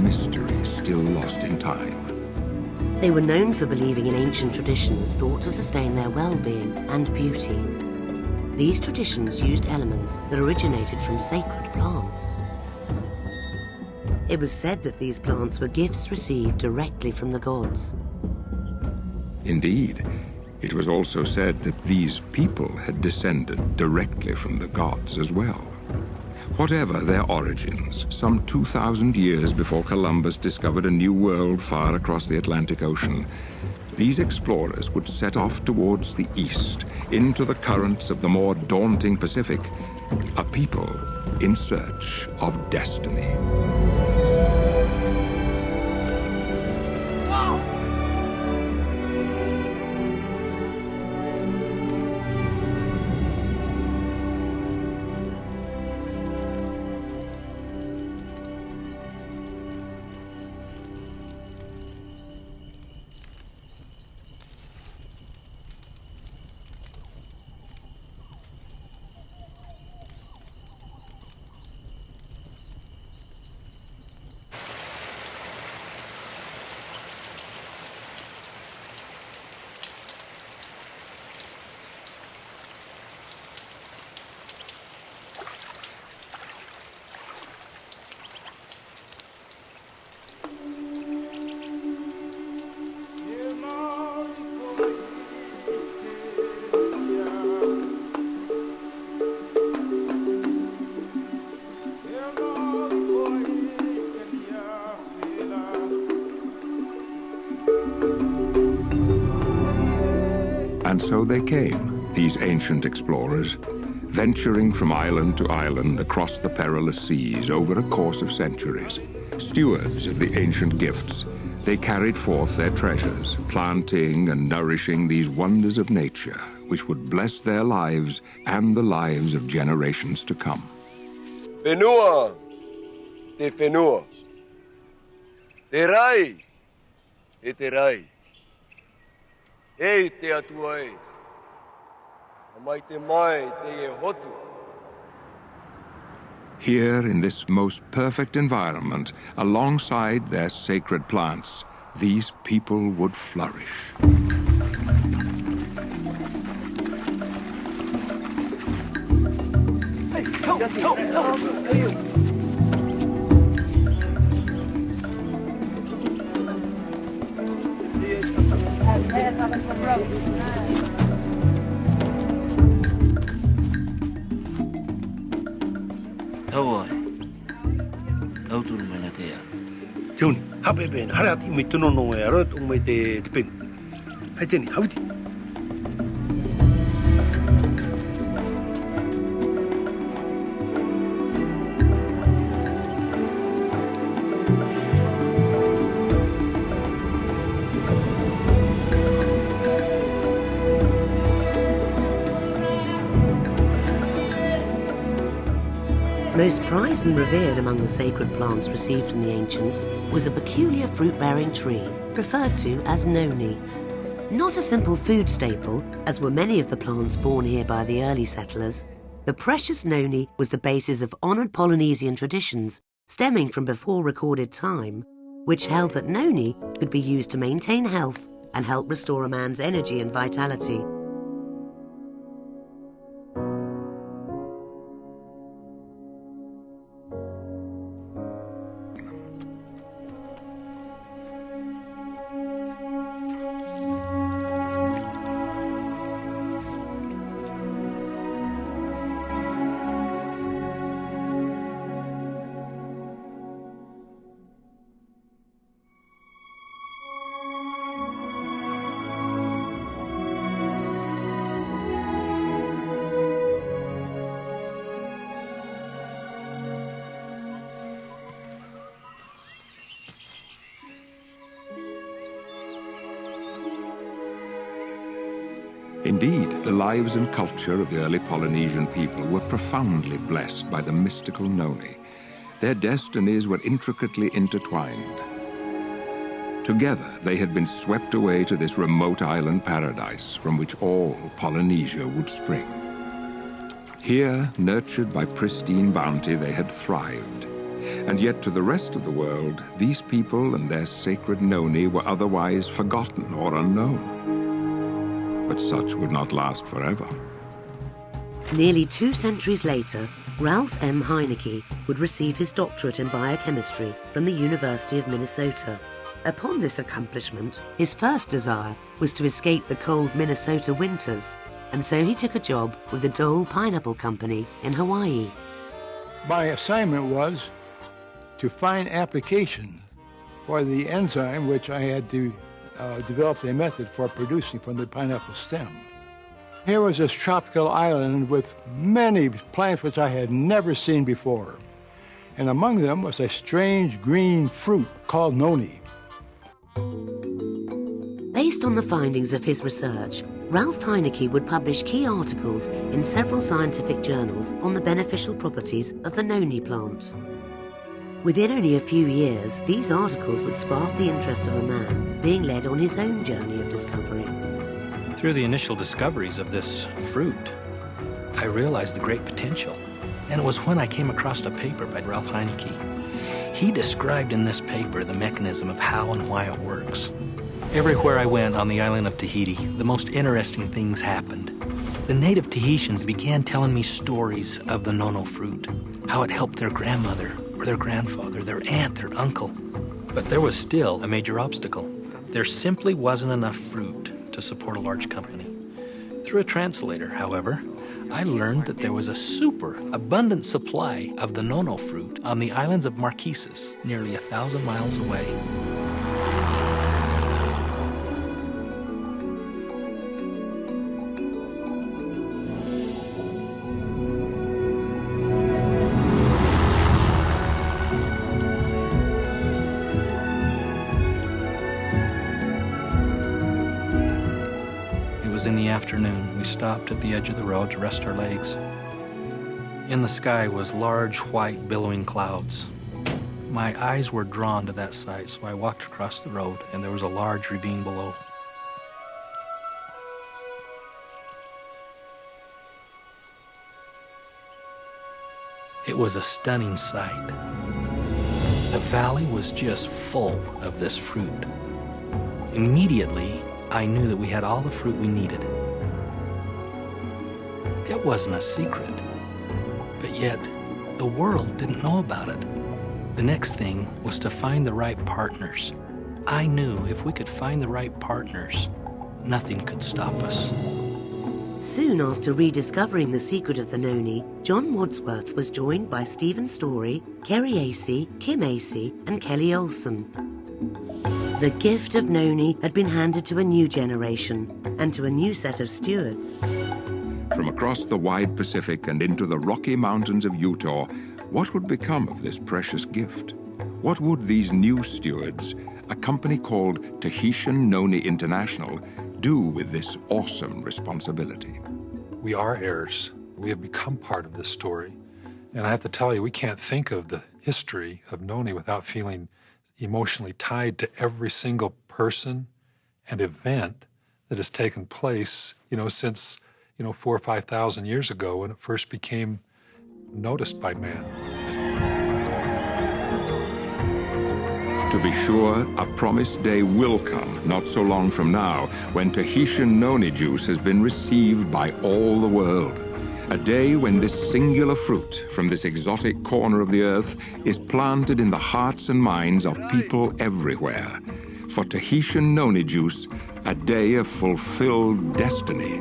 mystery still lost in time. They were known for believing in ancient traditions thought to sustain their well-being and beauty. These traditions used elements that originated from sacred plants. It was said that these plants were gifts received directly from the gods. Indeed, it was also said that these people had descended directly from the gods as well. Whatever their origins, some 2,000 years before Columbus discovered a new world far across the Atlantic Ocean, these explorers would set off towards the east, into the currents of the more daunting Pacific, a people in search of destiny. And so they came, these ancient explorers, venturing from island to island across the perilous seas over a course of centuries. Stewards of the ancient gifts, they carried forth their treasures, planting and nourishing these wonders of nature, which would bless their lives and the lives of generations to come. Whenua, te whenua. Te rai, e te rai. E te atua e. Amai te mai te e hotu. Here, in this most perfect environment, alongside their sacred plants, these people would flourish. Tiun, hape ben, harat imi tunono e arot umai te pin. Hai tini, hauti. Most prized and revered among the sacred plants received from the ancients was a peculiar fruit-bearing tree, referred to as noni. Not a simple food staple, as were many of the plants born here by the early settlers, the precious noni was the basis of honoured Polynesian traditions stemming from before recorded time, which held that noni could be used to maintain health and help restore a man's energy and vitality. Indeed, the lives and culture of the early Polynesian people were profoundly blessed by the mystical noni. Their destinies were intricately intertwined. Together, they had been swept away to this remote island paradise from which all Polynesia would spring. Here, nurtured by pristine bounty, they had thrived. And yet to the rest of the world, these people and their sacred noni were otherwise forgotten or unknown. But such would not last forever. Nearly 2 centuries later, Ralph M. Heineke would receive his doctorate in biochemistry from the University of Minnesota. Upon this accomplishment, his first desire was to escape the cold Minnesota winters, and so he took a job with the Dole Pineapple Company in Hawaii. My assignment was to find application for the enzyme which I had to develop a method for producing from the pineapple stem. Here was this tropical island with many plants which I had never seen before. And among them was a strange green fruit called noni. Based on the findings of his research, Ralph Heineke would publish key articles in several scientific journals on the beneficial properties of the noni plant. Within only a few years, these articles would spark the interest of a man being led on his own journey of discovery. Through the initial discoveries of this fruit, I realized the great potential. And it was when I came across a paper by Ralph Heineke. He described in this paper the mechanism of how and why it works. Everywhere I went on the island of Tahiti, the most interesting things happened. The native Tahitians began telling me stories of the nono fruit, how it helped their grandmother or their grandfather, their aunt, their uncle. But there was still a major obstacle. There simply wasn't enough fruit to support a large company. Through a translator, however, I learned that there was a super abundant supply of the nono fruit on the islands of Marquesas, nearly 1,000 miles away. In the afternoon, we stopped at the edge of the road to rest our legs. In the sky was large, white, billowing clouds. My eyes were drawn to that sight, so I walked across the road, and there was a large ravine below. It was a stunning sight. The valley was just full of this fruit. Immediately, I knew that we had all the fruit we needed. It wasn't a secret, but yet the world didn't know about it. The next thing was to find the right partners. I knew if we could find the right partners, nothing could stop us. Soon after rediscovering the secret of the noni, John Wadsworth was joined by Stephen Story, Kerry Acey, Kim Acey, and Kelly Olson. The gift of noni had been handed to a new generation and to a new set of stewards. From across the wide Pacific and into the Rocky Mountains of Utah, what would become of this precious gift? What would these new stewards, a company called Tahitian Noni International, do with this awesome responsibility? We are heirs. We have become part of this story. And I have to tell you, we can't think of the history of noni without feeling emotionally tied to every single person and event that has taken place, since, 4,000 or 5,000 years ago when it first became noticed by man. To be sure, a promised day will come, not so long from now, when Tahitian Noni Juice has been received by all the world. A day when this singular fruit from this exotic corner of the earth is planted in the hearts and minds of people everywhere. For Tahitian Noni Juice, a day of fulfilled destiny.